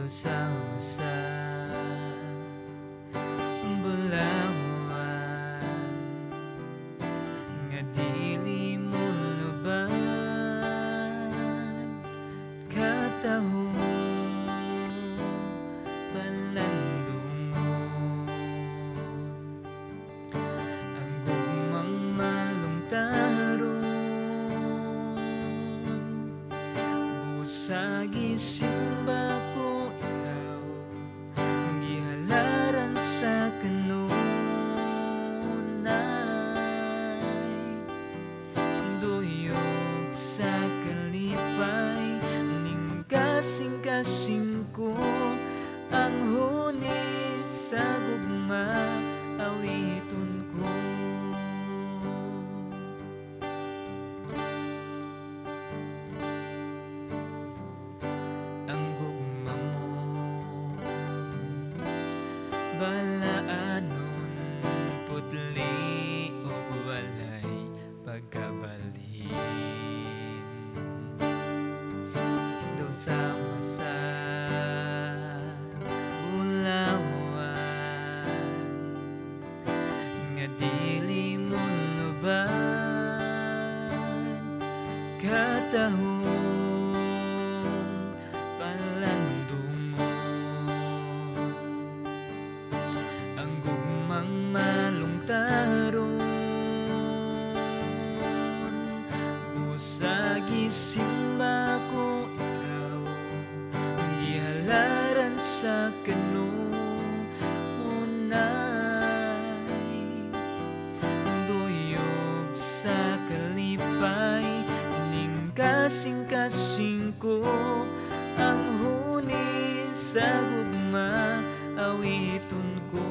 sama sa bulawan nga dili mo luban katahong palandungon ang gugmang malungtaron busagi simba ko ikaw gihalaran sa kanunay duyog sa kalipay ning kasing-kasing ko ang huni sa gugma awiton ko ang gugma mo balaanon putli o walay pagkabalhin daw sama sa bulawan nga dili mo luban katahong palandungon ang gugmang malungtaron busagi simba ko ikaw gihalaran sa kanunay duyog sa kalipay ning kasing-kasing ko ang huni sa gugma awiton ko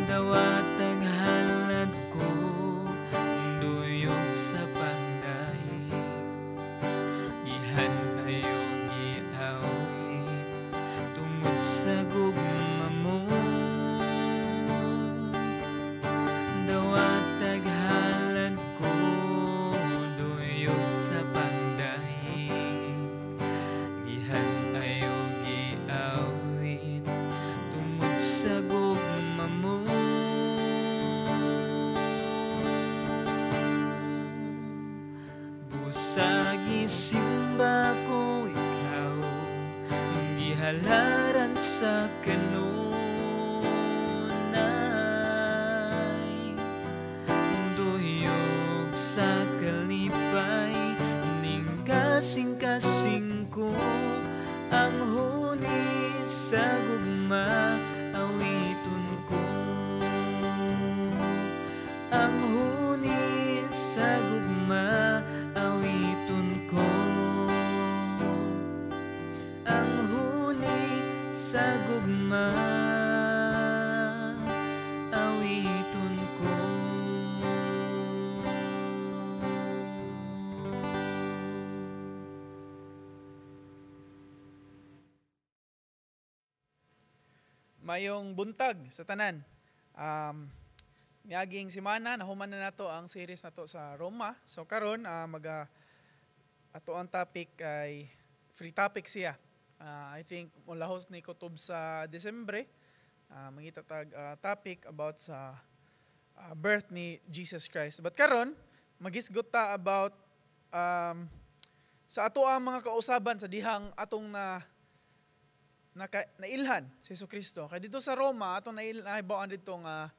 dawat taghalad ko duyog sa panday ihan ayong giawit tungod sa gugma mo dawat taghalad ko duyog sa panday ihan ayong giawit tungod sa gugma mo busagi simba ko ikaw gihalaran sa kanunay duyog sa kalipay ning kasing-kasing ko ang huni sa gugma awiton ko ang huni sa gugma awiton ko ang huni sa gugma awiton ko Mayong buntag sa tanan. Miaging semana nahuman na nato ang series nato sa Roma. So karon ato ang topic ay free topic siya. I think mula host ni kutob sa Desembre mangitatag topic about sa birth ni Jesus Christ. But karon magisgot ta about sa ato ang mga kausaban sa dihang atong nailhan si Jesucristo. Kaya dito sa Roma atong nahibawan dito nga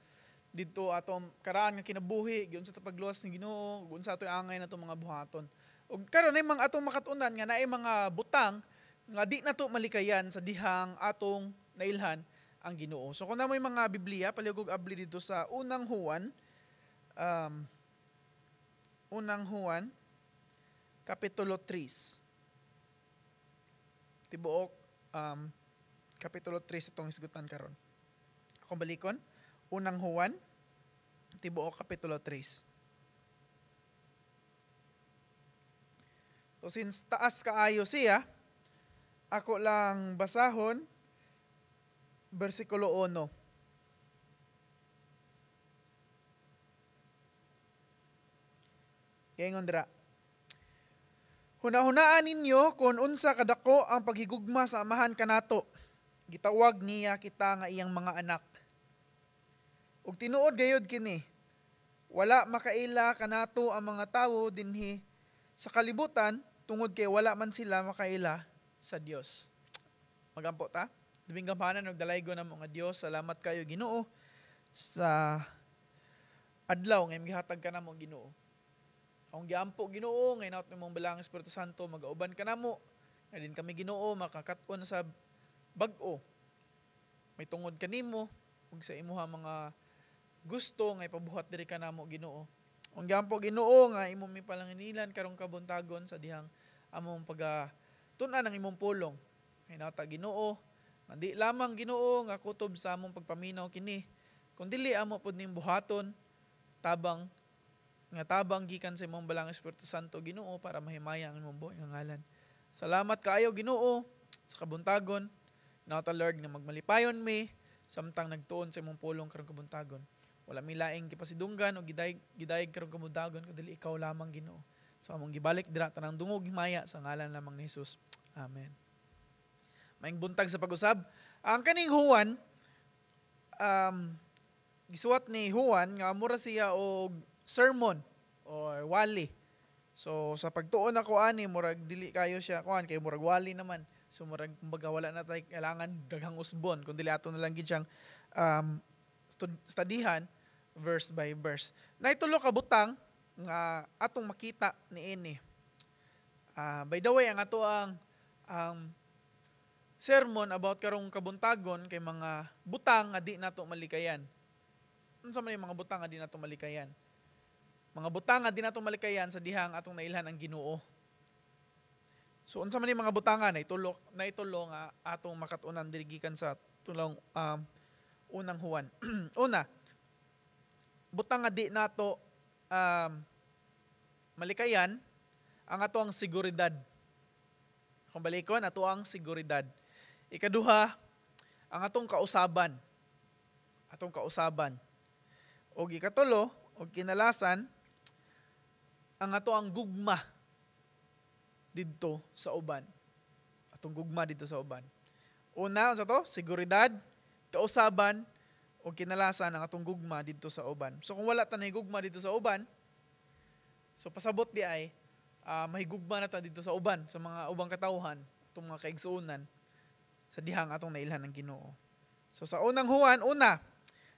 dito atong karaan nga kinabuhi giun sa pagluwas ni Ginoo, giun sa atong angay natong mga buhaton. Ug karon ay mga atong makatunan nga naay mga butang nga di nato malikayan sa dihang atong nailhan ang Ginoo. So kung namoy mga Biblia palihog abli dito sa unang Juan kapitulo 3. Tibuok kapitulo 3 itong isgutan karon. Akong balikon, unang Juan, tibuok kapitulo 3. So since taas kaayo siya, ako lang basahon versikulo 1. Kaingon dira. Hunahunaan ninyo kung unsa kadako ang paghigugma sa amahan kanato. Gitawag niya kita nga iyang mga anak. Ug tinuod gayud kini, wala makaila kanato ang mga tawo dinhi sa kalibutan tungod kay wala man sila makaila sa Dios. Magampo ta. Dibing gampanan og dalaygo namo nga Dios, salamat kayo Ginoo sa adlaw nga gihatag kanamo Ginoo. Ang giampo Ginoo nga inaot nimong balang Espiritu Santo magauban kanamo. Nga din kami Ginoo makakat-on sa bag-o. May tungod kanimo ug sa imuha mga gusto nga ipabuhat diri kanamo Ginoo. Ang giampo Ginoo nga imong mipalanginilan karong kabuntagon sa dihang among tun-an ang imong pulong. Hinata Ginoo, nga di lamang Ginoo nga kutob sa among pagpaminaw kini, kundi dili amo pud ning buhaton tabang gikan sa imong balang Espiritu Santo Ginoo para mahimaya ang imong buhay nga ngalan. Salamat kaayo Ginoo sa kabuntagon. Hinata Lord nga magmalipayon mi samtang nagtuon sa imong pulong karong kabuntagon. Wala mi laing gipasidunggan o gidayeg karong kabuntagon kundi ikaw lamang Ginoo. So among gibalik dira tanang dungog himaya sa ngalan lamang ni Jesus. Amen. Maing buntag sa pag-usab. Ang kaning Juan, gisuwat ni Juan nga mura siya og sermon or wali. So sa pagtuon ako ani murag dili kayo siya kuan kay murag wali naman. So murag kumbaga wala na tay kailangan daghang usbon kundi ato na lang gid siyang studihan verse by verse. Naitulo ka butang nga atong makita niini. By the way, ang ato ang sermon about karong kabuntagon kay mga butang nga di nato malikayan. Unsa man yung mga butang nga di nato malikayan? Mga butang nga di nato malikayan sa dihang atong nailhan ang Ginoo. So unsa man yung mga butang nga naitulo nga atong makatunan diri gikan sa tulong unang Juan. Una, butang nga di nato malikayan ang ato ang seguridad. Kung balikon, ato ang seguridad. Ikaduha, ang atong kausaban. Atong kausaban. O ikatulo, o kinalasan, ang ato ang gugma didto sa uban. Atong gugma didto sa uban. Una, unsa to? Seguridad, kausaban, o kinalasan ang atong gugma didto sa uban. So kung wala ta na gugma didto sa uban, so pasabot di ay mahigugma na ta dito sa uban, sa mga ubang katawhan, itong mga kaigsuunan, sa dihang atong nailhan ng Ginoo. So sa unang Juan,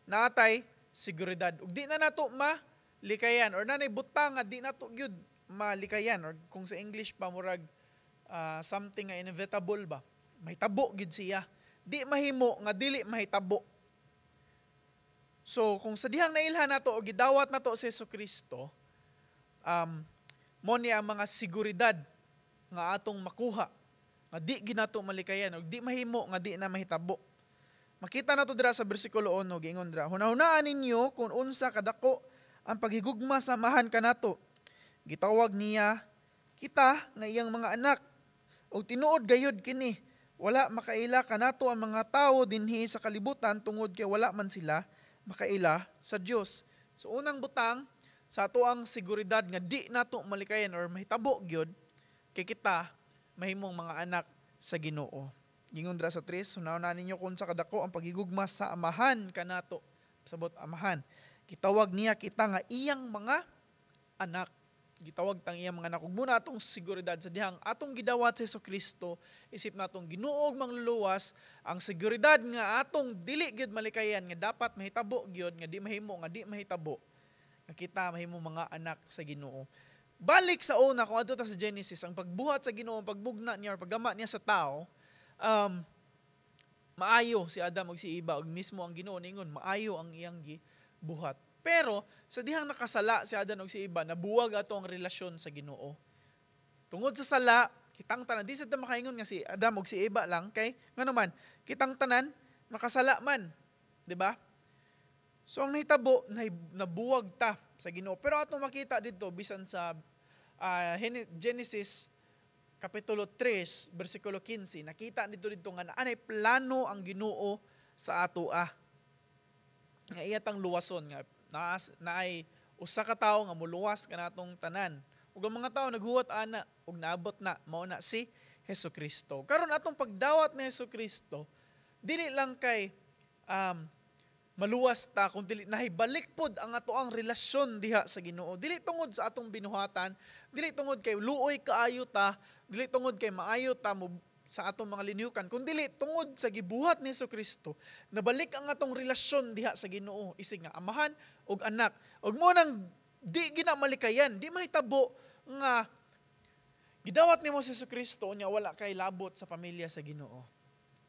naatay seguridad. Ug di na nato malikayan, or nanay butang nga di nato gyud malikayan, or kung sa English pa murag something nga inevitable ba, mahitabo gyud siya. Di mahimo nga dili mahitabo. So kung sa dihang nailhan nato o gidawat nato sa Jesucristo, mo ni ang mga seguridad nga atong makuha nga di ginato malikayan o di mahimo nga di na mahitabo. Makita nato dira sa bersikulo 1 giingon dira, hunahunaan ninyo kung unsa kadako ang paghigugma sa amahan kanato. Gitawag niya kita nga iyang mga anak. O tinuod gayud kini, wala makaila kanato ang mga tawo dinhi sa kalibutan tungod kay wala man sila makaila sa Dios. So unang butang sa ato ang seguridad nga di nato malikayan or mahitabo gyud kay kita mahimong mga anak sa Ginoo. Gingon dira sa 3, hunahunaan ninyo kung sa kadako ang paghigugma sa amahan kanato. Sabot amahan. Gitawag niya kita nga iyang mga anak. Gitawag tang iyang mga anak. Ug muna atong seguridad sa dihang atong gidawat sa Jesucristo, isip natong Ginoo og mangluluwas ang seguridad nga atong dili gyud malikayan nga dapat mahitabo gyud nga di mahimo nga di mahitabo. Kita mahimo mga anak sa Ginoo. Balik sa una, kung adto ta sa Genesis, ang pagbuhat sa Ginoo, ang pagbugna niya, or paggama niya sa tao, maayo si Adam ug si Eva, ug mismo ang Ginoo ningon, maayo ang iyang gibuhat. Pero, sa dihang nakasala si Adam ug si Eva, nabuwag ato ang relasyon sa Ginoo. Tungod sa sala, kitang tanan, di sa makaingon nga si Adam ug si Eva lang, kay, nga naman, kitang tanan, nakasala man. Diba? So ang nahitabo, nabuwag ta sa Ginoo. Pero atong makita dito, bisan sa Genesis Kapitulo 3, versikulo 15, nakita dito nga anay plano ang Ginoo sa ato Nga iyatang luwason, nga naay usa ka tawo nga muluwas kanatong tanan. ug ang mga tao naghuwat ana ug naabot na mao na si Hesukristo. Karon atong pagdawat ni Hesukristo dili lang kay maluwas ta kung dili nahibalik pod ang atoang relasyon diha sa Ginoo. Dili tungod sa atong binuhatan, dili tungod kay luoy kaayo ta, dili tungod kay maayo ta mo sa atong mga linyukan, kundi tungod sa gibuhat ni Hesukristo, nabalik ang atong relasyon diha sa Ginoo, isig nga amahan ug anak. Ug mo nang di ginamalikayan, di mahitabo nga gidawat nimo si Hesukristo nya wala kay labot sa pamilya sa Ginoo.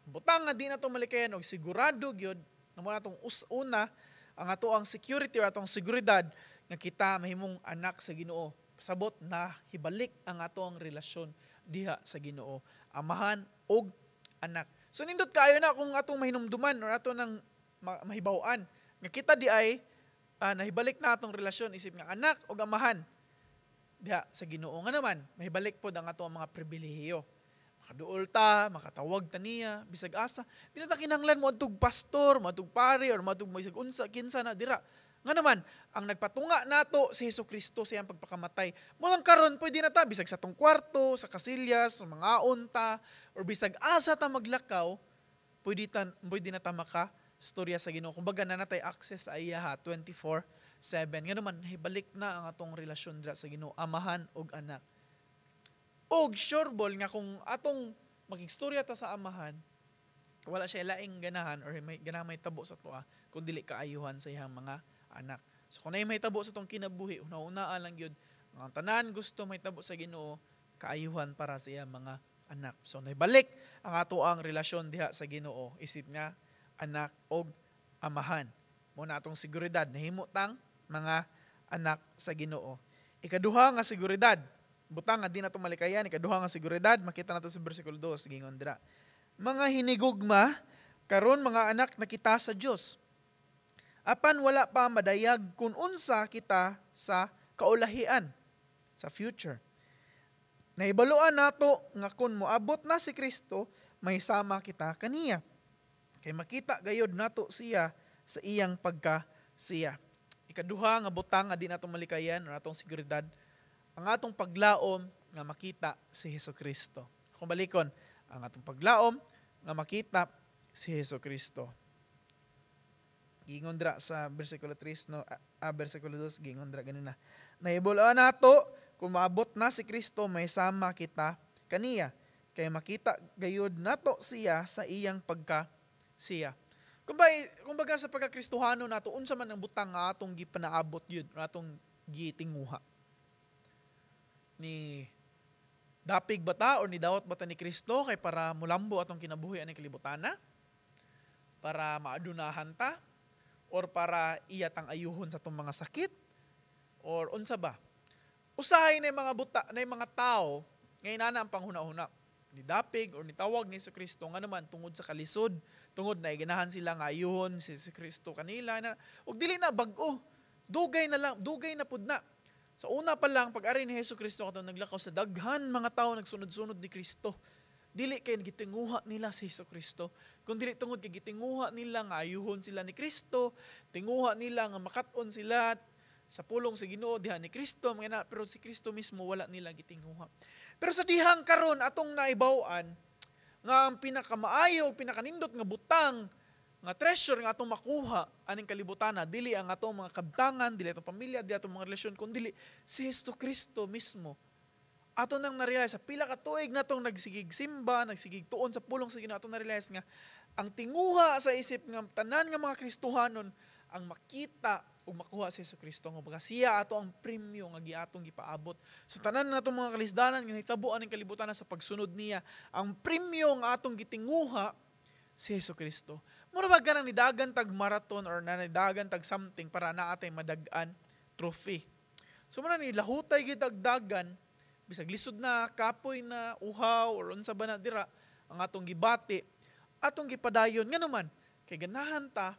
Butang nga di na to malikayan og sigurado gyud na mo natong una ang atoang security or atong seguridad nga kita mahimong anak sa Ginoo. Sabot na hibalik ang atoang relasyon diha sa Ginoo, amahan og anak. So nindot kaayo na kung atong mahinumduman or ato nang mahibaw-an nga kita di ay nahibalik na atong relasyon isip nga anak og amahan diha sa Ginoo. Nga naman mahibalik pod ang atong mga pribilehiyo. Makaduol ta, makatawag ta niya, bisag asa. Di na ta kinahanglan mo adtog pastor, matug pare, or matug bisag unsa kinsa na dira. Nga naman, ang nagpatunga nato si Hesukristo sa iyang pagpakamatay. Mulang karon pwede na ta bisag sa tong kwarto, sa kasilyas, sa mga unta, or bisag asa ta maglakaw, pwede na ta storya sa Ginoo. Kumbaga na natay access sa iya 24/7. Nga naman, hibalik na ang atong relasyon dira sa Ginoo, amahan og anak. Og sureball nga kung atong makigstorya ta sa amahan, wala siya laing ganahan or may ganahan may tabo sa tuwa kung dili kaayuhan sa iyang mga anak. So kung may tabo sa tong kinabuhi, una-unaan lang yun, ang tanan gusto may tabo sa Ginoo, kaayuhan para sa iyang mga anak. So naibalik ang ato ang relasyon diha sa Ginoo, isip nga anak og amahan. Muna atong seguridad, nahimo tang mga anak sa Ginoo. Ikaduha nga seguridad, butang nga di na ito malikayan, ikaduha nga seguridad, makita na ito sa versikulo 2, gingon dira. Mga hinigugma, karon mga anak na kita sa Dios. Apan wala pa madayag kung unsa kita sa kaulahian, sa future. Nahibaluan nato nga kung moabot na si Kristo, may sama kita kaniya. Kay makita gayod nato siya sa iyang pagka-siya. Ikaduha nga butang nga di nato malikayan o natong seguridad, ang atong paglaom nga makita si Hesukristo. Kung balikon, ang atong paglaom nga makita si Hesukristo. Gingon dra sa versikulo 3, no, versikulo 2, gingon dra ganina. Nahibulaan nato kung maabot na si Kristo, may sama kita kaniya. Kay makita gayud nato siya sa iyang pagka-siya. Kumbaga sa pagkakristohano nato, unsa man ang butang nga atong gipanaabot yun, atong gitinguha. Ni dapig bata o ni dawat bata ni Kristo kay para mulambo atong kinabuhi ani kalibutana, para maadunahan ta, or para iyat ang ayuhon sa atong mga sakit, or unsa ba? Usahay na mga buta, na mga tao ngayon na ang panghuna-huna ni dapig or ni tawag ni Kristo nga naman tungod sa kalisod, tungod na iganahan sila nga ayuhon si Kristo kanila na ug dili na bag-o, dugay na pud na. Sa una pa lang, pag-ari ni Hesukristo katong naglakaw sa daghan mga tao nagsunod-sunod ni Kristo. Dili kay gitinguha nila si Hesukristo, kundi dili tungod kay gitinguha nila nga ayuhon sila ni Kristo, tinguha nila nga makat-on sila sa pulong sa Ginoo diha ni Kristo, pero si Kristo mismo wala nila gitinguha. Pero sa dihang karon atong naibaw-an nga ang pinakamaayo, pinakanindot nga butang nga treasure nga atong makuha aning kalibutana, dili ang atong mga kabtangan, dili atong pamilya, dili atong mga relasyon, kundi dili si Hesukristo mismo. Ato nang na-realize, sa pila ka tuig natong nagsigig simba, nagsigig tuon sa pulong sa Ginoo, atong na-realize nga ang tinguha sa isip nga tanan nga mga Kristohanon ang makita o makuha si Hesukristo nga baga siya ato ang premyo nga giatong gipaabot. So tanan natong mga kalisdanan nga nahitabo aning kalibutan sa pagsunod niya, ang premyo nga atong gitinguha si Hesukristo. Mura ba ganang nidagan tag marathon or nidagan tag something para naatay madagan trophy. So muna ni lahutay gidagdagan bisag lisod na, kapoy na, uhaw or unsa ba na dira ang atong gibati, atong gipadayon nga naman kay ganahan ta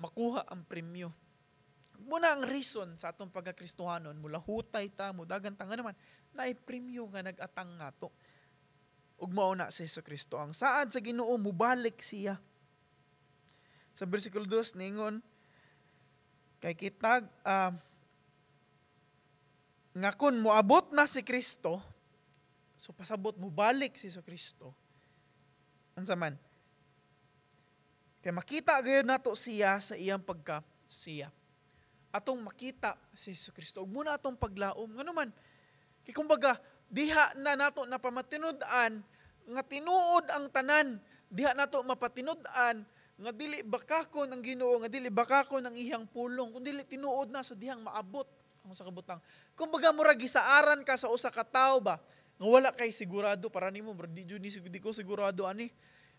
makuha ang premyo. Muna ang reason sa atong pagkakristohanon, mula hutay ta, mudagan ta nga naman, naay premyo nga nag-atang nato. Ug mao na si Hesukristo. Ang saad sa Ginoo, mubalik siya. Sa versikulo 2, ningon, kay kitag, nga kun moabot na si Kristo, so pasabot mo balik si Kristo. Unsa man? Kaya makita gayon nato siya sa iyang pagka-siya. Atong makita si Kristo. Ug muna atong paglaom. Ngano man? Kaya kumbaga, diha na nato napamatinud-an nga tinuod ang tanan. Diha nato mapatinud-an nga dili bakakon ang Ginoo, nga dili bakakon ang iyang pulong, kun dili tinuod na sa dihang maabot ang sa kabutang. Kumbaga murag gisaaran ka sa usa ka tawo ba nga wala kay sigurado para nimo, di ko sigurado ani.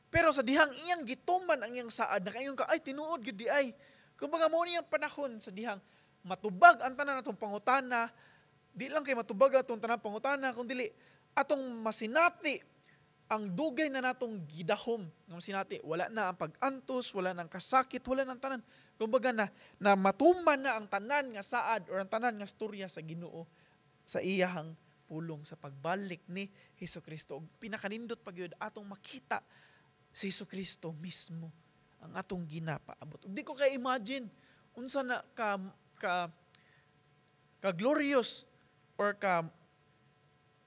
Pero sa dihang iyang gituman ang iyang saad, nakaingon ka, ay tinuod gid di ay. Kumbaga mo niyang panahon sa dihang matubag ang tanan natong pangutana, di lang kay matubag atong tanan pangutana, kundi atong masinati ang dugay na natong gidahom. Ng masinati, wala na ang pag-antos, wala nang kasakit, wala nang tanan. Kumbaga na matuman na ang tanan nga saad or ang tanan nga storya sa Ginoo sa iyahang pulong sa pagbalik ni Hesukristo. Pinakanindot pagyud atong makita si Hesukristo mismo ang atong ginapaabot. Di ko kay imagine unsa na ka glorious or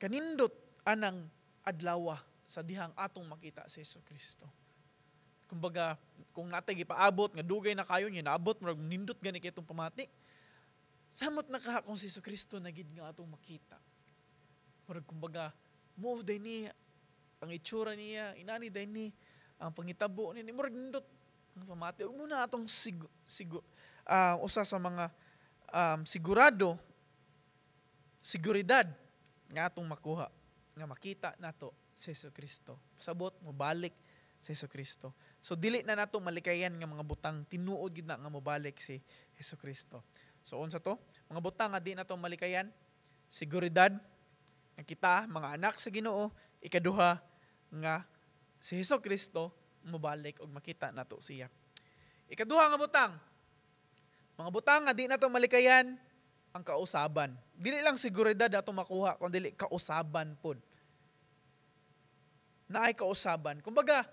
kanindot anang adlaw sa dihang atong makita si Hesukristo. Kumbaga, kung natay gipaabot nga dugay na kayo niya naabot murag nindot gani kay itong pamati. Samot na ka kung si Hesukristo na gid nga atong makita. Murag kumbaga, move day niya, ang itsura niya, inani day ni, ang pangitabo niya, murag nindot ang pamati. Ug muna atong usa sa mga siguridad nga atong makuha, nga makita nato si Hesukristo. Sabot mo balik si Hesukristo. So dili na nato malikayan nga mga butang tinuod gid na nga mobalik si Hesukristo. So unsa to? Mga butang nga di nato malikayan, siguridad nga kita mga anak sa Ginoo, ikaduha nga si Hesukristo mobalik og makita nato siya. Ikaduha nga butang, mga butang nga di nato malikayan ang kausaban. Dili lang siguridad ato makuha kundi kausaban pod. Naay kausaban. Kumbaga,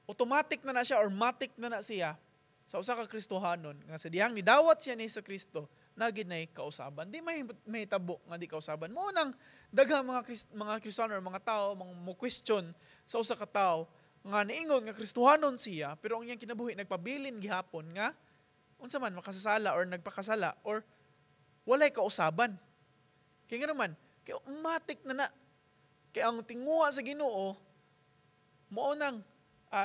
automatic na siya or matic na siya sa usa ka Kristohanon nga sa dihang nidawat siya ni Hesukristo nagid nay kausaban. Di may tabo nga di kausaban. Mo nang daghang mga Kristiyano or mga tao mo question sa usa ka tao nga niingon nga Kristohanon siya pero ang iyang kinabuhi nagpabilin gihapon nga unsa man makasasala or nagpakasala or walay kausaban. Kaya nga naman, kaya matic na kaya ang tinguha sa Ginoo mao nang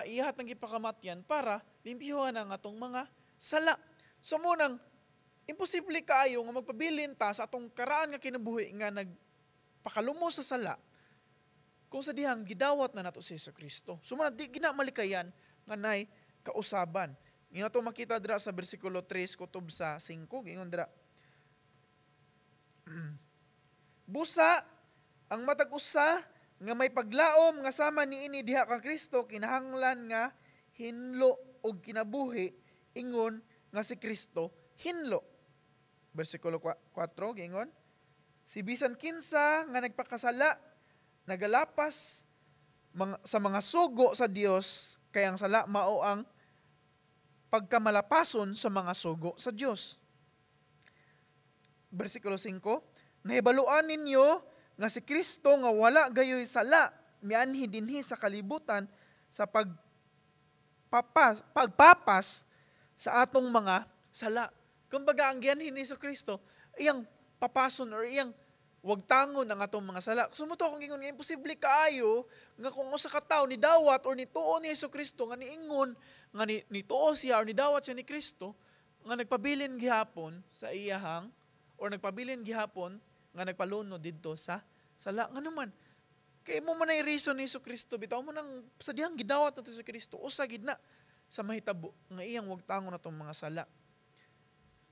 ihat ng ipakamatyan para limpyuhan ang atong mga sala. So munang imposible kaayo nga magpabilin ta sa atong karaan nga kinabuhi nga nagpakalumos sa sala kung sa dihang gidawat na nato si Hesukristo. So munang di ginamalikayan nga nay kausaban. Nga to makita dira sa bersikulo 3 kutob sa 5 gingon dira. Busa ang matag usa nga may paglaom nga sama niini diha kang Kristo kinahanglan nga hinlo og kinabuhi ingon nga si Kristo hinlo. Bersikulo 4 gingon, si bisan kinsa nga nagpakasala nagalapas sa mga sugo sa Dios kay ang sala mao ang pagkamalapason sa mga sugo sa Dios. Bersikulo 5, nahibaluan ninyo nga si Kristo nga wala gayoy sala mianhi dinhi sa kalibutan sa pagpapas sa atong mga sala. Kumbaga ang gianhin ni Kristo iyang papason or iyang wagtangon ang atong mga sala. Sumuto akong gingon nga imposible kaayo nga kung usa ka tawo ni dawat or ni tuo ni Kristo nga niingon nga ni tuo siya or ni dawat siya ni Kristo nga nagpabilin gihapon sa iyahang or nagpabilin gihapon nga nagpaluno didto sa sala. Nga naman, kay mo man ay reason ni Kristo, bitaw mo nang sa dihang gidawat nato si Kristo, usa gid na sa mahitabo nga iyang wagtangon natong mga sala.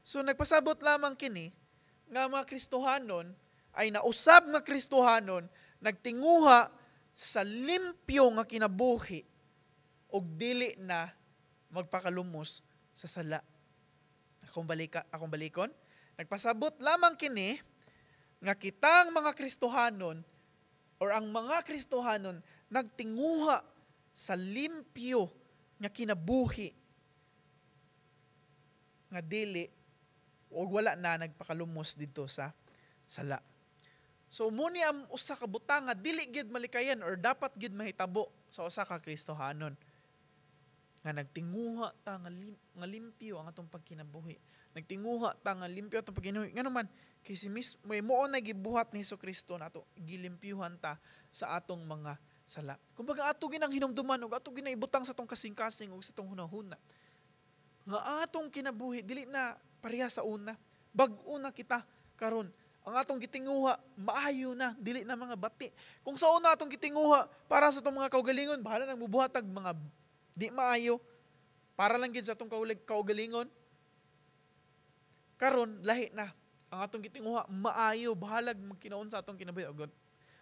So nagpasabot lamang kini nga mga Kristohanon ay nausab nga Kristohanon nagtinguha sa limpyo nga kinabuhi og dili na magpakalumos sa sala. Akong balikon, nagpasabot lamang kini nga kitang mga Kristohanon or ang mga Kristohanon nagtinguha sa limpyo nga kinabuhi nga dili o wala na nagpakalumos dito sa sala. So muni ang usa ka butang nga dili gid malikayan or dapat gid mahitabo sa usa ka Kristohanon. Nga nagtinguha ta nga limpyo ang atong pagkinabuhi. Nagtinguha ta nga limpyo atong pagkinabuhi. Ngano man kay si mismo mo na gibuhat ni Hesukristo nato gilimpyuhan ta sa atong mga sala. Kumbaga ato ginang hinumduman ug ato ginaibutang sa atong kasing-kasing ug sa atong hunahuna. Nga atong kinabuhi dili na pareha sa una. Bag-o na kita karon. Ang atong gitinguha maayo na dili na mga bati. Kung sa una atong gitinguha para sa atong mga kaugalingon, bahala nang mubuhatag mga di maayo para lang gid sa atong kaugalingon. Karon lahi na ang atong gitinguha maayo bahalag magkinaon sa atong kinabuhi.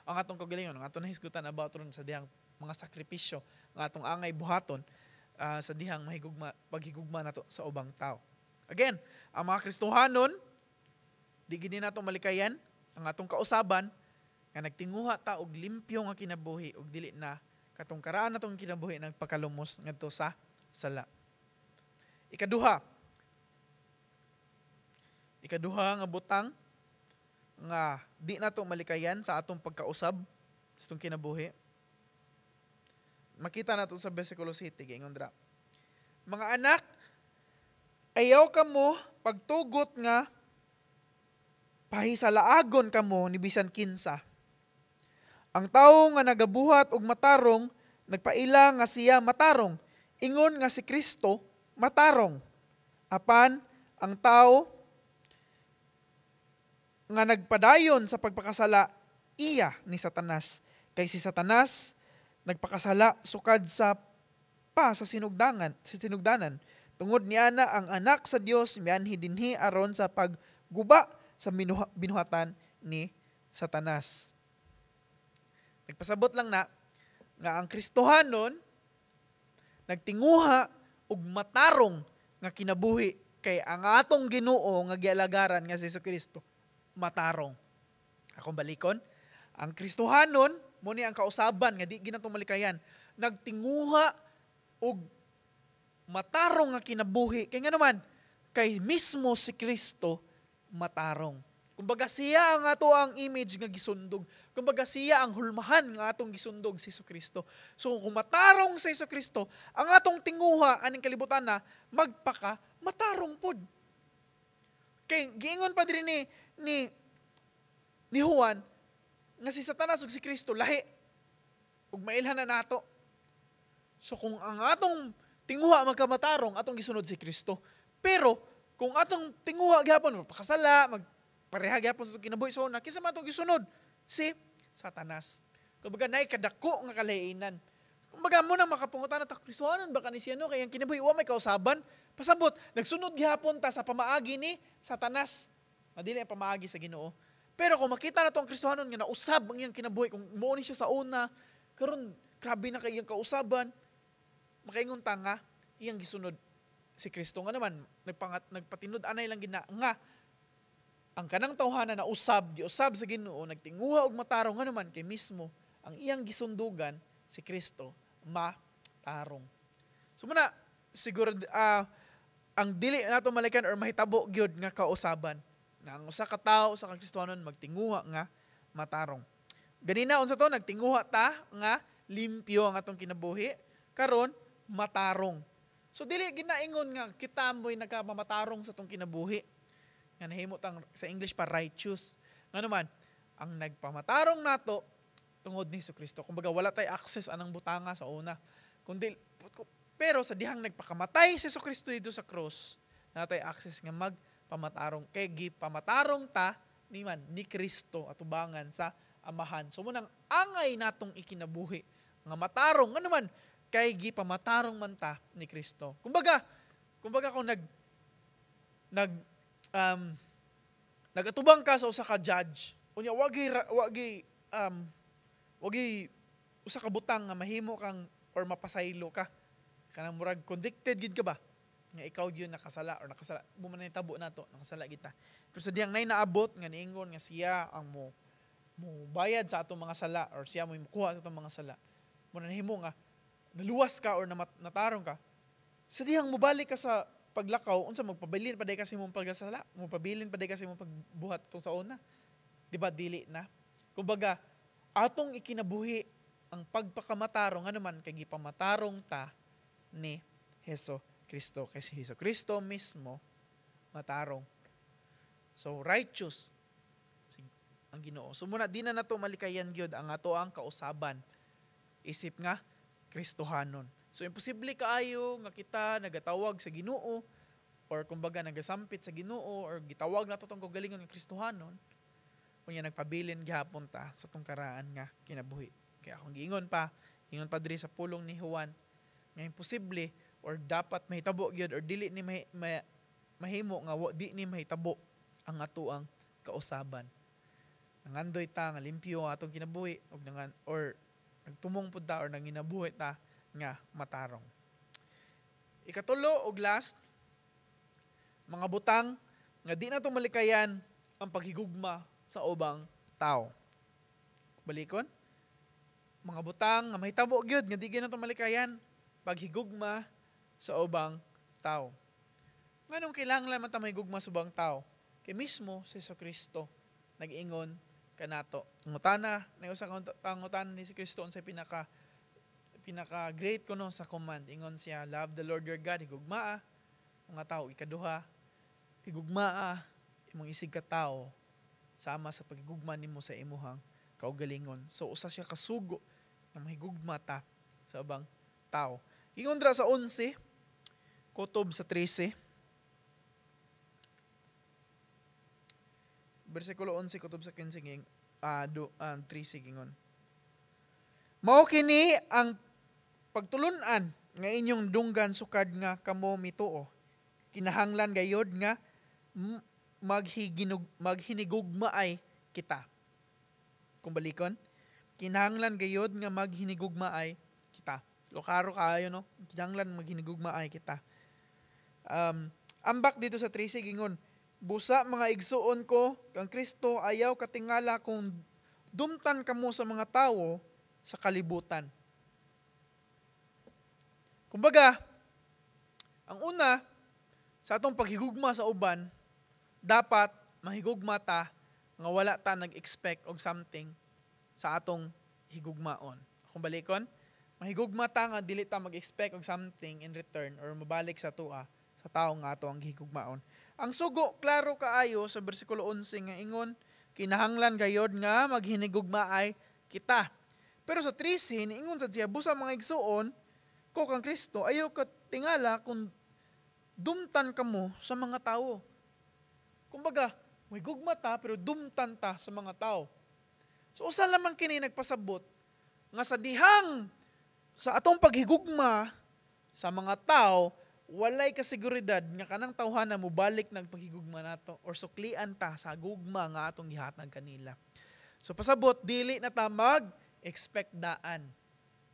Ang atong kaugalingon, ang atong nahisgutan about ron sa dihang mga sakripisyo nga atong angay buhaton sa dihang paghigugma nato sa ubang tao. Again, ang mga Kristohanon di gid nato malikayan ang atong kausaban nga nagtinguha ta og limpyo nga kinabuhi ug dili na katong karaan natong kinabuhi nagpakalumos ngadto sa sala. Ikaduha nga butang nga di nato malikayan sa atong pagkausab sa atong kinabuhi. Makita nato sa bersikulo 7 gingon dra. Mga anak, ayaw kamo pagtugot nga pahisalaagon kamo ni bisan kinsa. Ang tawo nga nagabuhat og matarong nagpaila nga siya matarong, ingon nga si Kristo matarong. Apan ang tawo nga nagpadayon sa pagpakasala iya ni Satanas. Kay si Satanas nagpakasala sukad sa sinugdanan. Tungod niana ang anak sa Dios mianhi dinhi aron sa pagguba sa binuhatan ni Satanas. Nagpasabot lang na nga ang Kristohanon nagtinguha og matarong nga kinabuhi kay ang atong Ginoo nga gialagaran nga si Jesucristo matarong. Akong balikon, ang Kristohanon mo ni ang kausaban nga di ginatong malikayan nagtinguha og matarong nga kinabuhi kay nga naman kay mismo si Kristo matarong. Kumbaga siya ang ato ang image nga gisundog. Kumbaga siya ang hulmahan nga atong gisundog si Jesucristo. So kung matarong sa Jesucristo, ang atong tinguha aning kalibutan na magpaka matarong pod. Kay giingon pa diri ni Juan nga si Satanas ug si Kristo lahi ug mailhan na nato. So kung ang atong tinguha magkamatarong atong gisunod si Kristo. Pero kung atong tinguha gyapon magpakasala, magpareha gyapon sa kinabuhi so na kinsa man atong gisunod si Satanas. Kumbaga nay kadako nga kalainan. Kumbaga mo na makapungutan ta Kristohanon baka ni siya no kay ang kinabuhi wa may kausaban. Pasabot nagsunod gyapon ta sa pamaagi ni Satanas. Madili ang pamaagi sa Ginoo. Pero kung makita na to ang Kristohanon nga nausab ang iyang kinabuhi kung mo ni siya sa una, karon grabe na kay iyang kausaban. Makaingon ta nga iyang gisunod si Kristo nga naman nagpatinud anay lang gina nga ang kanang tawhana na giusab sa Ginoo nagtinguha og matarong nga naman kay mismo ang iyang gisundugan si Kristo matarong. So muna siguro ang dili nato malikan or mahitabo gyud nga kausaban nga ang usa ka tawo sa Kristohanon magtinguha nga matarong. Ganina unsa to nagtinguha ta nga limpyo ang atong kinabuhi karon matarong. So dili ginaingon nga kita mo'y nagkamamatarong sa atong kinabuhi. Nga nahimo tang sa English pa righteous. Nga naman ang nagpamatarong nato tungod ni Jesucristo. Kumbaga wala tay access anang butanga sa una. Kundi pero sa dihang nagpakamatay si Jesucristo dito sa cross, natay access nga magpamatarong kay gipamatarong ta ni Kristo atubangan sa Amahan. So munang angay natong ikinabuhi nga matarong nga naman kay gipamatarong man ta ni Kristo. Kumbaga kung nagatubang ka sa usa ka judge, unya wagi usa ka butang nga mahimo kang or mapasaylo ka. Kanang murag convicted gid ka ba? Nga ikaw gyud nakasala mo man tabo nato nakasala kita. Pero sa diyang nay naabot nga niingon nga siya ang mo bayad sa atong mga sala or siya mo mukuha sa atong mga sala. Mo nahimo nga naluwas ka or natarong ka. Sa diyang mobalik ka sa paglakaw unsa magpabilin pa day kasi mong pagkasala, mopabilin pa day kasi mong pagbuhat tong sa una. Di ba dili na? Kumbaga, atong ikinabuhi ang pagpakamatarong ano man kay gipamatarong ta ni Heso Kristo. Kasi Heso Kristo mismo matarong. So righteous ang Ginoo. So muna di na nato malikayan gyud ang ato ang kausaban. Isip nga Kristohanon. So imposible kaayo nga kita nagatawag sa Ginoo or kumbaga nagasampit sa Ginoo or gitawag nato tong kaugalingon nga Kristohanon kunya nagpabilin gihapon ta sa tong karaan nga kinabuhi. Kaya akong giingon pa diri sa pulong ni Juan nga imposible or dapat mahitabo gyud or dili ni mahimo nga di ni mahitabo ang atoang kausaban. Nangandoy ta nga limpyo ang atong kinabuhi or nagtumong pud ta or nanginabuhi ta nga matarong. Ikatulo og last, mga butang nga di nato malikayan ang paghigugma sa ubang tao. Balikon, mga butang nga mahitabo gyud nga di nato malikayan paghigugma sa ubang tao. Nganong kailangan man ta mahigugma sa ubang tao? Kay mismo si Kristo nag-ingon kanato. Ngutana na usa ka pangutan ni si Kristo unsay pinaka great kuno sa command. Ingon siya, love the Lord your God, higugmaa mga tao. Ikaduha, higugmaa imong isig ka tao sama sa paghigugma nimo sa imuhang kaugalingon. So usa siya kasugo nga mahigugma ta sa ubang tao. Ingon dra sa 11, kutob sa 13. Versikulo 11 kutob sa 15 13 gingon. Mao kini ang pagtulunan nga inyong dunggan sukad nga kamo mituo. Kinahanglan gayod nga maghinigugmaay kita. Kung balikon, kinahanglan gayod nga maghinigugmaay kita. Lokaro kaayo no, kinahanglan maghinigugmaay kita. Ambak dito sa 13 gingon, busa mga igsuon ko, kang Kristo ayaw katingala kung dumtan kamo sa mga tao sa kalibutan. Kumbaga, ang una, sa atong paghigugma sa uban, dapat mahigugma ta nga wala ta nag-expect og something sa atong higugmaon. Kung balikon, mahigugma ta nga dili ta mag-expect og something in return or mabalik sa tua sa tao nga ato ang higugmaon. Ang sugo, klaro kaayo sa versikulo 11 nga ingon, kinahanglan gayod nga maghinigugmaay kita. Pero sa 13, ingon sa siya, busa mga igsuon, ko kang Kristo, ayaw ka tingala kung dumtan ka mo sa mga tao. Kumbaga, may gugma ta, pero dumtan ta sa mga tao. So, usa lamang kini nagpasabot, nga sa dihang, sa atong paghigugma sa mga tao, walay kasiguridad nga kanang tawhana mo balik nagpaghigugma nato or suklian ta sa gugma nga atong gihatag kanila. So pasabot dili na ta mag-expect daan.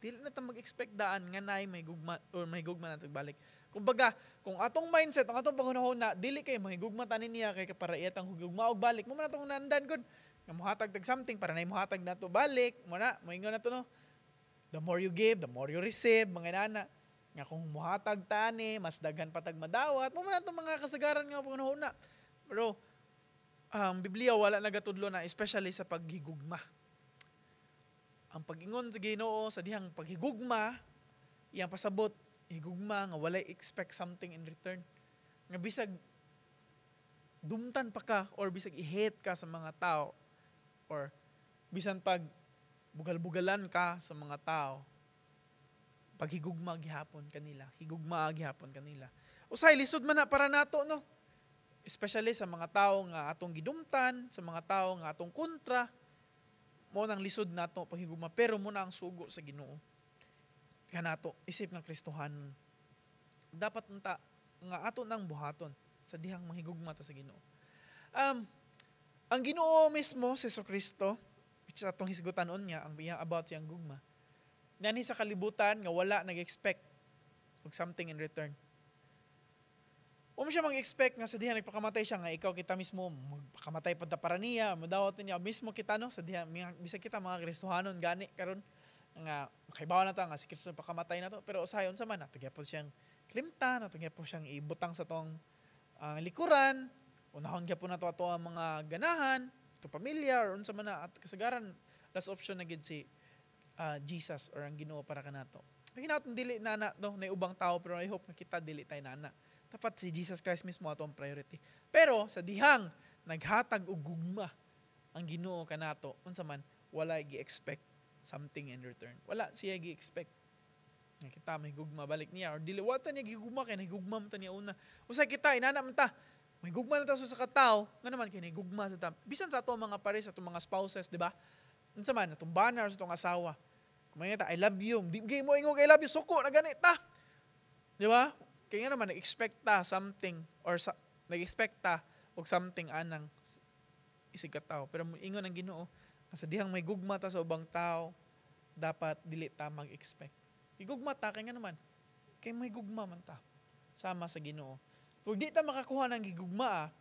Dili na ta mag-expect daan nga nay may gugma or may gugma nato balik. Kumbaga, kung atong mindset, ang atong pangunahon dili kay mahigugma ta niya kay para iyat ang hugugma og balik mo man atong nandan gud nga mohatag tag something para nay mohatag nato balik mo na moingon nato no. The more you give, the more you receive, mga nana. Nga kung muhatag tani, mas daghan patag madawat, mo man itong mga kasagaran nga pangunahon na. Pero, ang Biblia wala nagatudlo na, especially sa paghigugma. Ang pag-ingon sa Ginoo sa dihang paghigugma, iyang pasabot, higugma nga walay expect something in return. Nga bisag dumtan pa ka or bisag i-hate ka sa mga tao or bisan pag bugal-bugalan ka sa mga tao, paghigugma gihapon kanila. Higugma gihapon kanila. Usay, lisod man na para nato, no? Especially sa mga tao nga atong gidumtan, sa mga tao nga atong kontra, mo nang lisod nato paghigugma. Pero mo na ang sugo sa Ginoo. Kaya nato, isip nga Kristohanon. Dapat unta nga ato nang buhaton sa dihang mahigugma ta sa Ginoo. Ang Ginoo mismo, si Kristo, which atong hisgutanon niya, ang biyang about siyang gugma, nani sa kalibutan nga wala nag-expect of something in return. Siya mag-expect nga sa diha nagpakamatay siya nga ikaw kita mismo magpakamatay pa ta para niya, madawat niya mismo kita no sa diha bisag kita mga Kristohanon gani karon nga makaibaw na ta nga si Kristo pakamatay na to pero usayon sa man nato gyapon siyang klimtan, nato gyapon siyang ibutang sa tong likuran, unahon gyapon nato ato ang mga ganahan, ato pamilya or unsa man na at kasagaran last option na gid si Jesus or ang Ginoo para kanato. Hinaut dili na no na ubang tao pero I hope na kita dili tay nana. Dapat si Jesus Christ mismo ato ang priority. Pero sa dihang naghatag og gugma ang Ginoo kanato unsa man wala gi-expect something in return. Wala siya gi-expect nga kita may gugma balik niya or dili wala ta niya gigugma kay nahigugma man ta niya una. Usa kita inana man ta may gugma na ta sa katao nga naman kay nahigugma sa ta. Bisan sa ato mga pares sa ato mga spouses, di ba? Unsa man atong banner sa atong asawa. Kumanya ta I love you. Di mo ingog I love you suko na gani ta. Di ba? Kaya nga naman nag-expect ta something or nag-expect ta og something anang isig ka tao. Pero ingon ang Ginoo sa dihang may gugma ta sa ubang tao dapat dili ta mag-expect. Igugma ta kay nga naman kay may gugma man ta sama sa Ginoo. Kung di ta makakuha ng gigugma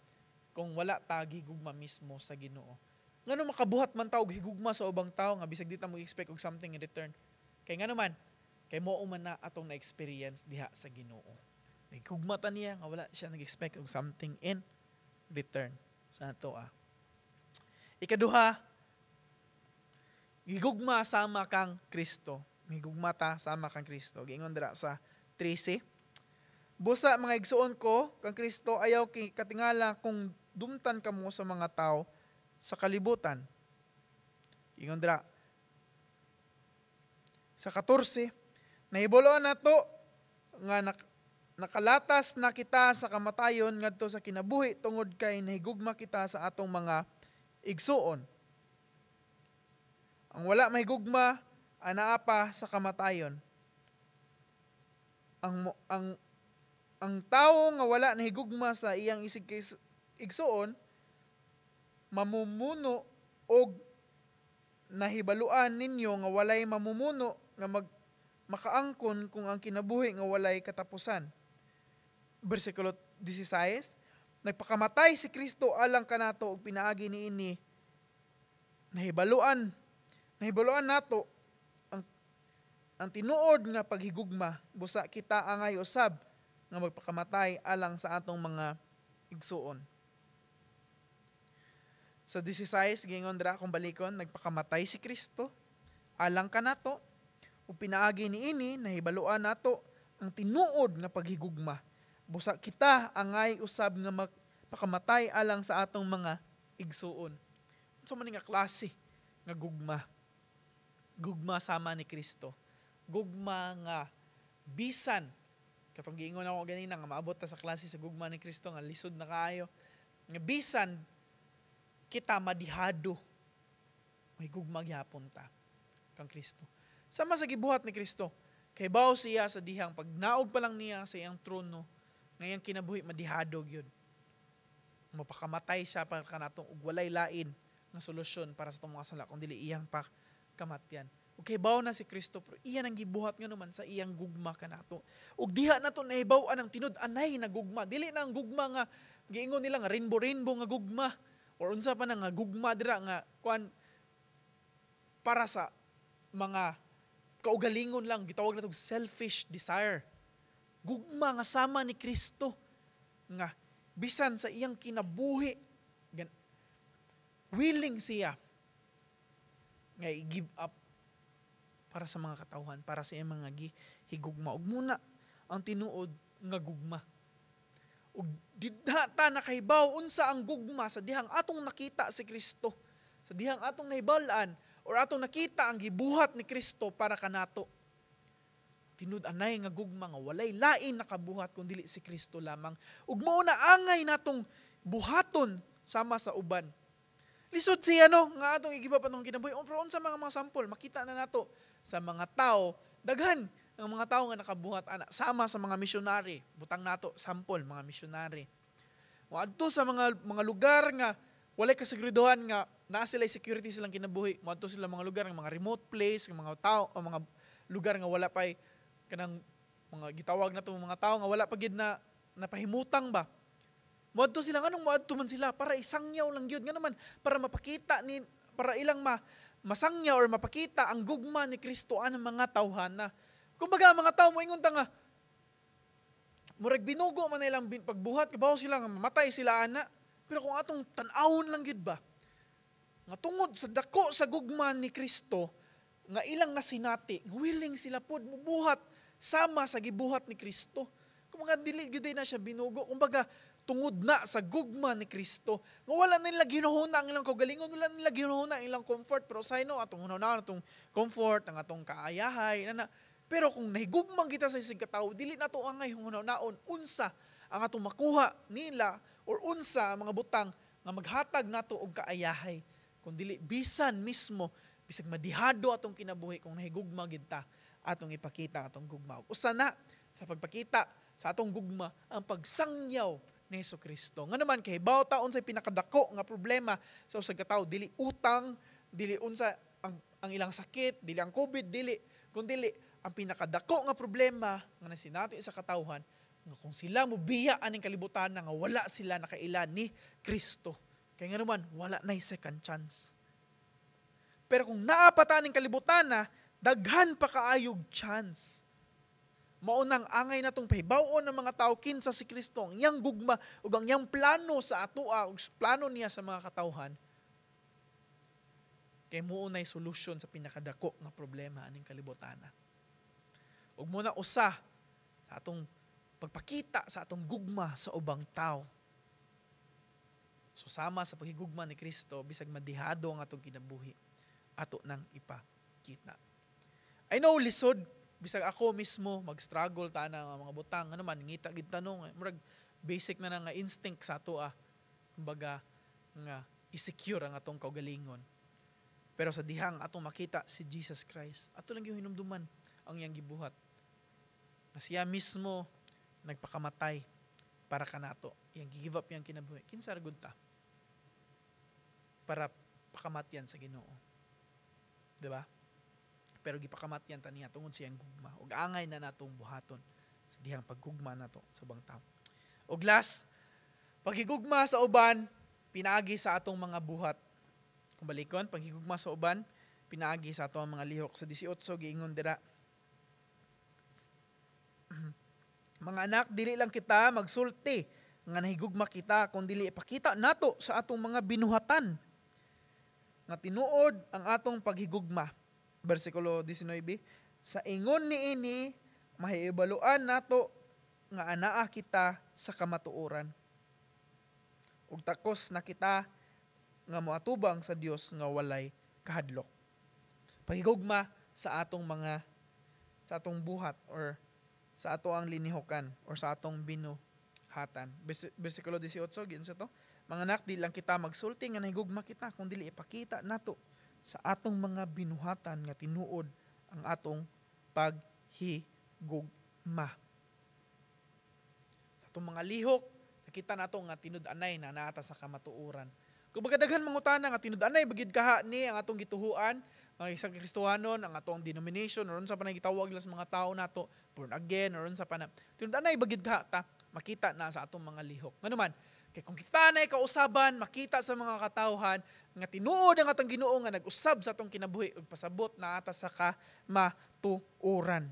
kung wala ta gigugma mismo sa Ginoo. Ngano makabuhat man ta og higugma sa ubang tao nga bisag di ta mag-expect og something in return. Kay nga naman kay mao man na atong na-experience diha sa Ginoo. Nagugma ta niya nga wala siya nag-expect og something in return sa ato. Ikaduha, gigugma sama kang Kristo. Gigugma ta sama kang Kristo. Giingon dira sa 13. Busa mga igsuon ko kang Kristo ayaw katingala kung dumtan kamo sa mga tao sa kalibutan. Ingon dira sa 14, nahibuloan nato nga nakalatas na kita sa kamatayon ngadto sa kinabuhi tungod kay nahigugma kita sa atong mga igsuon. Ang wala mahigugma anaa pa sa kamatayon. Ang tao nga wala nahigugma sa iyang isig igsuon mamumuno og nahibaluan ninyo nga walay mamumuno nga makaangkon kung ang kinabuhi nga walay katapusan. Bersikulo 16, nagpakamatay si Kristo alang kanato og pinaagi niini nahibaluan nato ang tinuod nga paghigugma busa kita angay usab nga magpakamatay alang sa atong mga igsuon. Sa 16 gingon dira akong balikon nagpakamatay si Kristo alang kanato ug pinaagi niini nahibaluan nato ang tinuod nga paghigugma busa kita angay usab nga magpakamatay alang sa atong mga igsuon. Unsa man nga klase nga gugma? Gugma sama ni Kristo. Gugma nga bisan katong giingon ako ganina nga maabot ta sa klase sa gugma ni Kristo nga lisod na kaayo. Nga bisan kita madihado may gugma gyapon ta kang Kristo. Sama sa gibuhat ni Kristo kay bawo siya sa dihang pag naog pa lang niya sa iyang trono ngayang kinabuhi madihado gyud. Mapakamatay siya para kanatong ug walay lain nga solusyon para sa itong mga sala kung dili iyang kamatyan. Okay, bawo na si Kristo, pero iyan ang gibuhat nga naman sa iyang gugma kanato. Ug diha nato nahibaw-an ang tinud-anay na gugma. Dili na ang gugma nga giingon nila nga rainbow nga gugma or unsa pa na nga gugma dira nga kuan para sa mga kaugalingon lang gitawag natong selfish desire. Gugma nga sama ni Kristo nga bisan sa iyang kinabuhi willing siya nga i-give up para sa mga katawhan, para sa iyang mga higugma. Ug muna ang tinuod nga gugma. Ug didha ta nakahibaw unsa ang gugma sa dihang atong nakita si Kristo, sa dihang atong nahibal-an or atong nakita ang gibuhat ni Kristo para kanato. Tinud-anay nga gugma nga walay lain nakabuhat kun dili si Kristo lamang. Ug mao na angay natong buhaton sama sa uban. Lisod siya nga atong igiba pa nung kinabuhi. Pero unsa mga sample makita na nato sa mga tao, daghan ang mga tao nga nakabuhat ana sama sa mga missionary. Butang nato sample mga missionary. Moadto sa mga lugar nga walay kasiguraduhan nga naa sila security silang kinabuhi. Moadto sila mga lugar nga mga remote place, nga mga tao o mga lugar nga wala pay kanang mga gitawag na to mga tao nga wala pa gid na napahimutang ba. Moadto sila anong moadto man sila para isangyaw lang gyud nga naman para mapakita ni para ilang masangyaw or mapakita ang gugma ni Kristo anang mga tawhana. Kumbaga mga tao moingon ta nga murag binugo man nilang pagbuhat kabaw sila nga mamatay sila ana pero kung atong tan-awon lang gyud ba nga tungod sa dako sa gugma ni Kristo nga ilang nasinati, willing sila pod mubuhat sama sa gibuhat ni Kristo. Kumbaga dili gyud na siya binugo, kumbaga tungod na sa gugma ni Kristo. Nga wala nila ginuhuna ang ilang kaugalingon, wala nila ginuhuna ang ilang comfort, pero sa ino atong hunahuna atong comfort, ang atong kaayahay na. Pero kung nahigugmang kita sa isig katao, dili na to angay hunaon unsa ang atong makuha nila or unsa ang mga butang nga maghatag nato og kaayahay. Kung dili bisan mismo bisag madihado atong kinabuhi kung nahigugma gid ta atong ipakita atong gugma. Usa na sa pagpakita sa atong gugma ang pagsangyaw ni Jesucristo. Nga naman kay bawo taon sa pinakadako nga problema sa usag ka tawo, dili utang, dili unsa ang ilang sakit, dili ang COVID, dili kundi ang pinakadako nga problema nga nasinati sa katawhan nga kung sila mobiya aning kalibutan nga wala sila nakaila ni Kristo. Kaya nga naman wala na second chance. Pero kung naapata ning kalibutan na, daghan pa kaayog chance. Maunang angay na itong pahibaon ng mga tao kinsa si Kristo, ang iyang gugma, o ang iyang plano sa atua, o plano niya sa mga katawhan, kay muunay solusyon sa pinakadako nga problema aning kalibutana. Ug muna usa sa atong pagpakita sa atong gugma sa ubang tao. So sama sa paghigugma ni Kristo, bisag madihado ang atong kinabuhi, ato nang ipakita. I know lisod, bisag ako mismo mag-struggle ta na mga butang, ano man ngita gid tanong, murag basic na nga instinct sa ato kumbaga nga i-secure ang atong kaugalingon. Pero sa dihang atong makita si Jesus Christ, ato lang yung hinumduman ang iyang gibuhat. Na siya mismo nagpakamatay para kanato. Iyang give up yang kinabuhi. Kinsa ra gud ta? Para pakamatyan sa Ginoo. 'Di ba? Pero gipakamatyan ta niya tungod siyang gugma. Ug angay na natong buhaton sa dihang paggugma nato sa ubang tawo. Ug last, paghigugma sa uban, pinaagi sa atong mga buhat. Kung balikon, paghigugma sa uban, pinaagi sa atong mga lihok. Sa 18 giingon dira. Mga anak, dili lang kita magsulti nga nahigugma kita, kung dili ipakita nato sa atong mga binuhatan nga tinuod ang atong paghigugma. Versikulo 19, sa ingon niini mahiibaluan nato nga anaa kita sa kamatuoran. Ug takos na kita nga moatubang sa Dios nga walay kahadlok. Paghigugma sa atong buhat or sa ato ang linihokan or sa atong binuhatan. Versikulo 18, ginsa to, mga anak, di lang kita magsulti nga nahigugma kita, kung dili ipakita nato sa atong mga binuhatan nga tinuod ang atong paghigugma. Sa atong mga lihok, nakita nato nga tinud-anay na naata sa kamatuoran. Kung daghan mangutana nga tinud-anay bagid kaha ni ang atong gituhuan, ang isang Kristohanon, ang atong denomination, or sa panay gitawag lang sa mga tao nato, born again, or sa panay. Tinud-anay bagid kaha ta, makita na sa atong mga lihok. Nga naman, kay kung kita na kausaban, makita sa mga katawhan, nga tinuod ang atong Ginoo nga nag-usab sa atong kinabuhi ug pasabot na ata sa kamatuoran.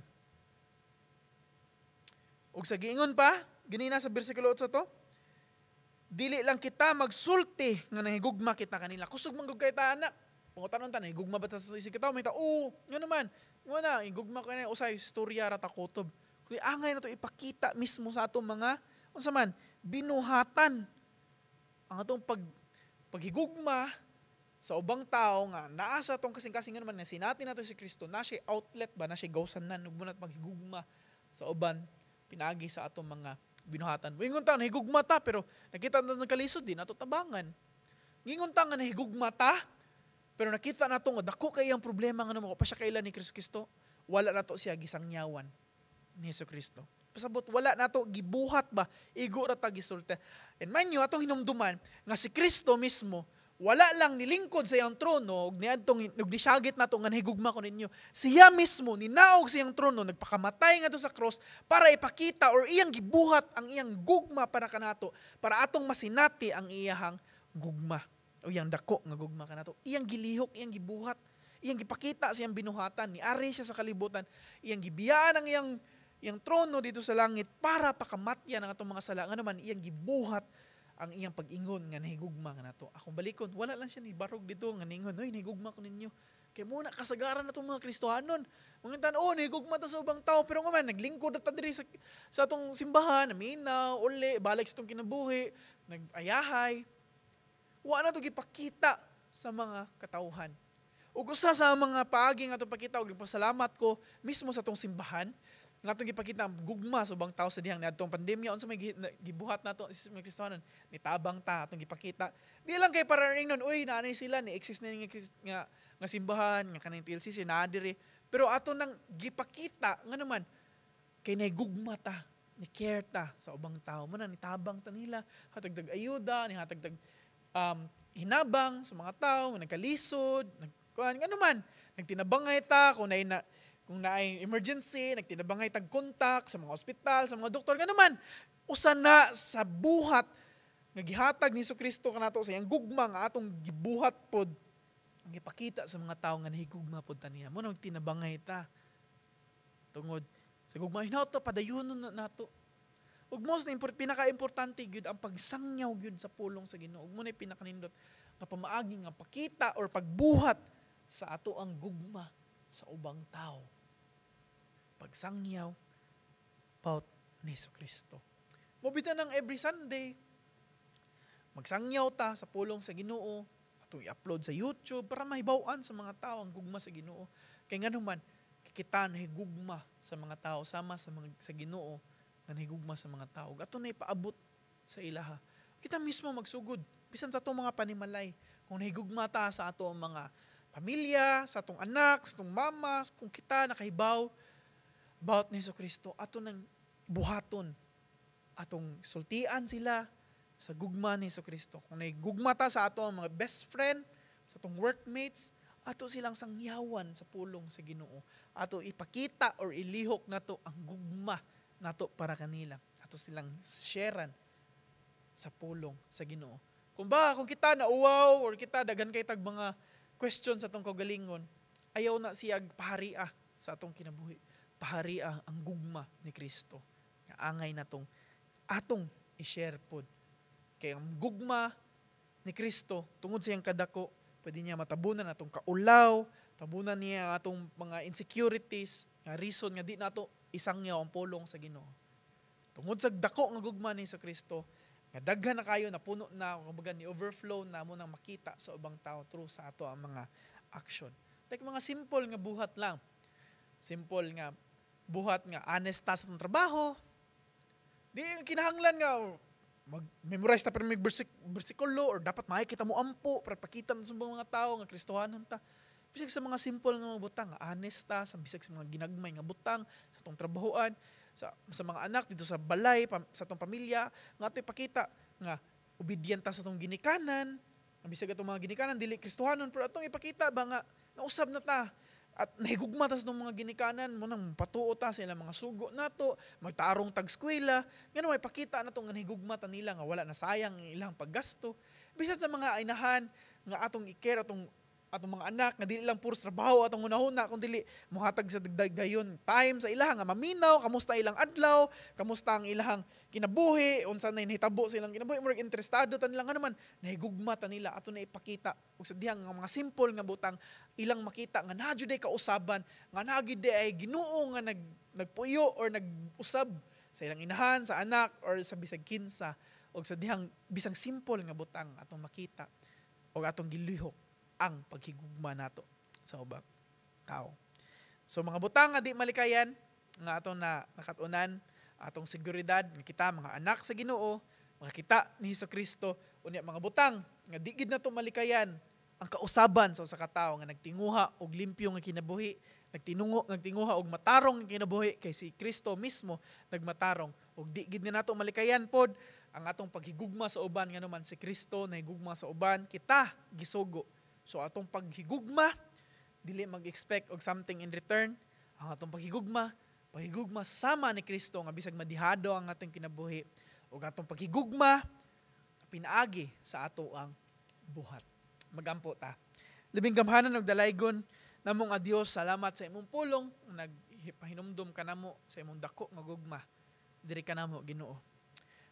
Ug sa giingon pa, ganina sa bersikulo 8 to, dili lang kita magsulti nga nahigugma kita kanila. Kusog man gud kay ta anak. Pangutanon ta, nahigugma ba ta sa isig kita? May ta, nga naman. Nga na, higugma ka na usay istorya ra ta kutob. Kundi angay na to ipakita mismo sa atong mga unsa man binuhatan. Ang atong paghigugma sa ubang tao nga naa sa atong kasing-kasing naman na sinati nato si Kristo, na siya outlet ba, na siya gawsanan ug munat paghigugma sa uban pinaagi sa atong mga binuhatan. Ingon ta nahigugma ta pero nakita nato ng kalisod din nato tabangan. Ingon ta nga nahigugma ta pero nakita nato nga dako kay ang problema nga namo pa siya kailan ni Kristo, wala nato siya gisangyawan ni Jesucristo. Pasabot wala nato gibuhat ba, igo ra ta gisulti. And mind you, atong hinumduman nga si Kristo mismo wala lang nilingkod sa iyang trono ug niadtong nisagit nato nga nahigugma ko ninyo. Siya mismo ninaog sa iyang trono, nagpakamatay ngadto sa cross para ipakita or iyang gibuhat ang iyang gugma para kanato, para atong masinati ang iyang gugma o iyang dako nga gugma kanato. Iyang gilihok, iyang gibuhat, iyang gipakita sa iyang binuhatan, niari siya sa kalibutan, iyang gibiyaan ang iyang trono dito sa langit para pakamatyan ang atong mga sala. Nga naman iyang gibuhat ang iyang pag-ingon nga nahigugma nga nato. Akong balikon, wala lang siya ni barog dito nga ningon, oy nahigugma ko ninyo. Kaya muna kasagaran na itong mga Kristohanon. Mga tan, nahigugma ta sa ubang tao, pero nga man, naglingkod na ta diri sa atong simbahan, naminaw, uli, balik sa itong kinabuhi, nag-ayahay. Wa na ito gipakita sa mga katauhan. Ug usa sa mga paagi nga itong pakita, ug pasalamat ko, mismo sa itong simbahan, nga itong gipakita ang gugma sa ubang tao sa dihang natong pandemya, unsa may gibuhat nato sa mga Kristohanon, nitabang ta atong gipakita. Di lang kay para ring nun, uy, naanay sila, ni-exist na nga simbahan, nga kanang TLCC, naadiri. Pero ato nang gipakita, nga naman, kay naigugma ta, ni care ta sa ubang tao. Muna, nitabang ta nila, hatagdag ayuda, ni hatagdag hinabang sa mga tao, nagkalisod, nga naman, nagtinabangay ta, kung naay emergency, nagtinabangay tag contact sa mga ospital, sa mga doktor, nga naman, usa na sa buhat nga gihatag ni Jesucristo kanato sa iyang gugma nga atong gibuhat pod, ang ipakita sa mga tao nga nahigugma pod ta niya. Mo nagtinabangay ta tungod sa gugma hinaut padayunon nato. Ug most pinaka-importante gyud ang pagsangyaw gyud sa pulong sa Ginoo. Ug mo na pinakanindot nga pamaagi nga pakita or pagbuhat sa ato ang gugma sa ubang tao. Pagsangyaw paut ni Jesucristo. Mobita nang every Sunday, magsangyaw ta sa pulong sa Ginoo, ato i-upload sa YouTube para mahibaw-an sa mga tao ang gugma sa Ginoo. Kay nganuman, kita nahigugma sa mga tao sama sa Ginoo nga nahigugma sa mga tao. Ato na ipaabot sa ilaha. Kita mismo magsugod, bisan sa atong mga panimalay, kung nahigugma ta sa atong mga pamilya, sa atong anak, sa atong mama, kung kita nakahibaw about ni Jesucristo, ato nang buhaton, atong sultian sila sa gugma ni Jesucristo. Kung nahigugma ta sa atong mga best friend, sa atong workmates, ato silang sangyawan sa pulong sa Ginoo. Ato ipakita or ilihok nato ang gugma nato para kanila. Ato silang sharean sa pulong sa Ginoo. Kung kita nauwaw or kita daghan kay tag mga question sa atong kaugalingon, ayaw na siya paharia sa atong kinabuhi. Paharia ang gugma ni Kristo. Nga angay natong atong i-share pod. Kaya ang gugma ni Kristo, tungod sa iyang kadako, pwede niya matabunan atong kaulaw, tabunan niya atong mga insecurities, nga reason nga di nato isangyaw ang pulong sa Ginoo. Tungod sa dako nga gugma ni sa Kristo, nga daghan na kayo, napuno na, kumbaga ni overflow na mo nang makita sa ubang tao through sa ato ang mga action. Like mga simple nga buhat lang. Simple nga buhat nga honest ta sa trabaho. Di kinahanglan nga mag-memorize ta pero may bersikulo or dapat makikita mo ampo para pakita sa mga tao nga Kristohanon ta. Bisag sa mga simple nga butang, nga honest ta, sa bisag sa mga ginagmay nga butang sa tong trabahoan, sa mga anak dito sa balay, sa itong pamilya, nga ito ipakita nga obedient ta sa itong ginikanan, ang bisag itong mga ginikanan, dili Kristohanon, pero itong ipakita ba nga, nausab na ta, at nahigugma ta sa itong mga ginikanan, mo nang patuo ta sa ilang mga sugo nato, magtarong tag-skwela, nga naman ipakita na itong nahigugma ta nila, nga wala na sayang ilang paggasto, bisag sa mga inahan, nga atong i-care, atong mga anak, nga dili lang puros trabaho atong hunahuna, kung dili muhatag sa dagdayon time sa ilang nga maminaw, kamusta ilang adlaw, kamusta ang ilang kinabuhi, unsa na nahitabo sa ilang kinabuhi, murag interesado ta nila nga naman, nahigugma ta nila, ato na ipakita, ug sa dihang nga mga simple nga butang, ilang makita nga nadyo day kausaban, nga nagyud day ay Ginoo nga nagpuyo or nag-usab sa ilang inahan, sa anak, or sa bisag kinsa, ug sa dihang bisang simple nga butang atong makita, o atong gilihok ang paghigugma nato sa ubang tao. So mga butang nga di malikayan nga atong nakatunan, atong seguridad nga kita mga anak sa Ginoo, makakita ni Jesucristo, unya mga butang nga di gid nato malikayan ang kausaban sa usa ka tawo nga nagtinguha og limpyo nga kinabuhi, nagtinguha og matarong nga kinabuhi kay si Kristo mismo nagmatarong, og di gid nato malikayan pod ang atong paghigugma sa uban nga naman si Kristo nahigugma sa uban, kita gisugo. So atong paghigugma, dili mag-expect og something in return. Ang atong paghigugma sama ni Kristo nga bisag madihado ang atong kinabuhi. Og atong paghigugma pinaagi sa ato ang buhat. Magampo ta. Labing gamhanan og dalaygon namong a Dios, salamat sa imong pulong, nagpahinumdom kanamo sa imong dako nga gugma. Diri kanamo Ginoo.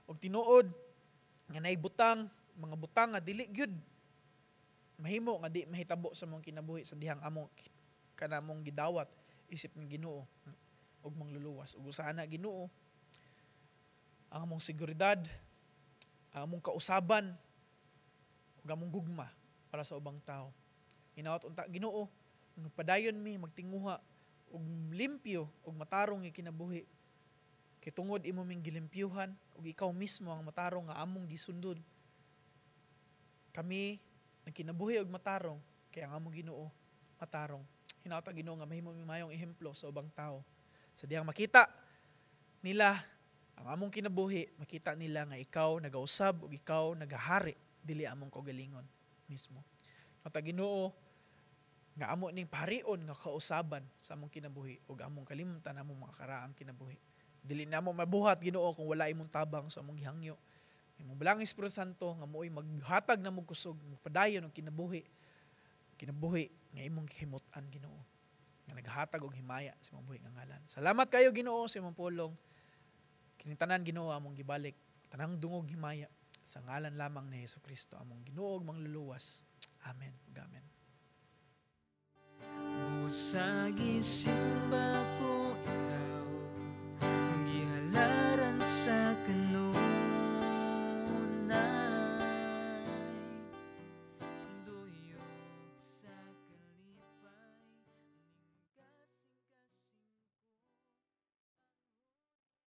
Og tinuod nga naibutang, mga butang nga dili gyud mahimo nga di mahitabo sa mong kinabuhi sa dihang among kanamong gidawat isip ng Ginoo ug mangluluwas ug usana Ginoo ang among seguridad, ang among kausaban ug among gugma para sa ubang tao. Hinaot unta Ginoo nga padayon mi magtinguha ug limpyo ug matarong nga kinabuhi. Kay tungod imo ming gilimpyuhan ug ikaw mismo ang matarong nga among gisundod. Kami nagkinabuhi og matarong kaya ang among Ginoo matarong. Hinaot ang Ginoo nga mahimo mi mayong ehemplo sa ubang tao. Sa diyang makita nila ang among kinabuhi, makita nila nga ikaw nagausab ug ikaw nagahari dili among kaugalingon mismo. Hinaot ang Ginoo nga amo ning paharion nga kausaban sa among kinabuhi ug among kalimtan among mga karaang kinabuhi. Dili na mo mabuhat Ginoo kung wala imong tabang sa among gihangyo. Imong balang Espiritu Santo nga mo'y maghatag na mo kusog, magpadayon og kinabuhi nga imong himutan Ginoo. Nga naghatag og himaya sa imong buhi nga ngalan. Salamat kayo Ginoo sa imong pulong. Kining tanan Ginoo among gibalik, tanang dungog himaya sa ngalan lamang ni Hesukristo among Ginoo ug mangluluwas. Amen. Amen. Busagi simba ko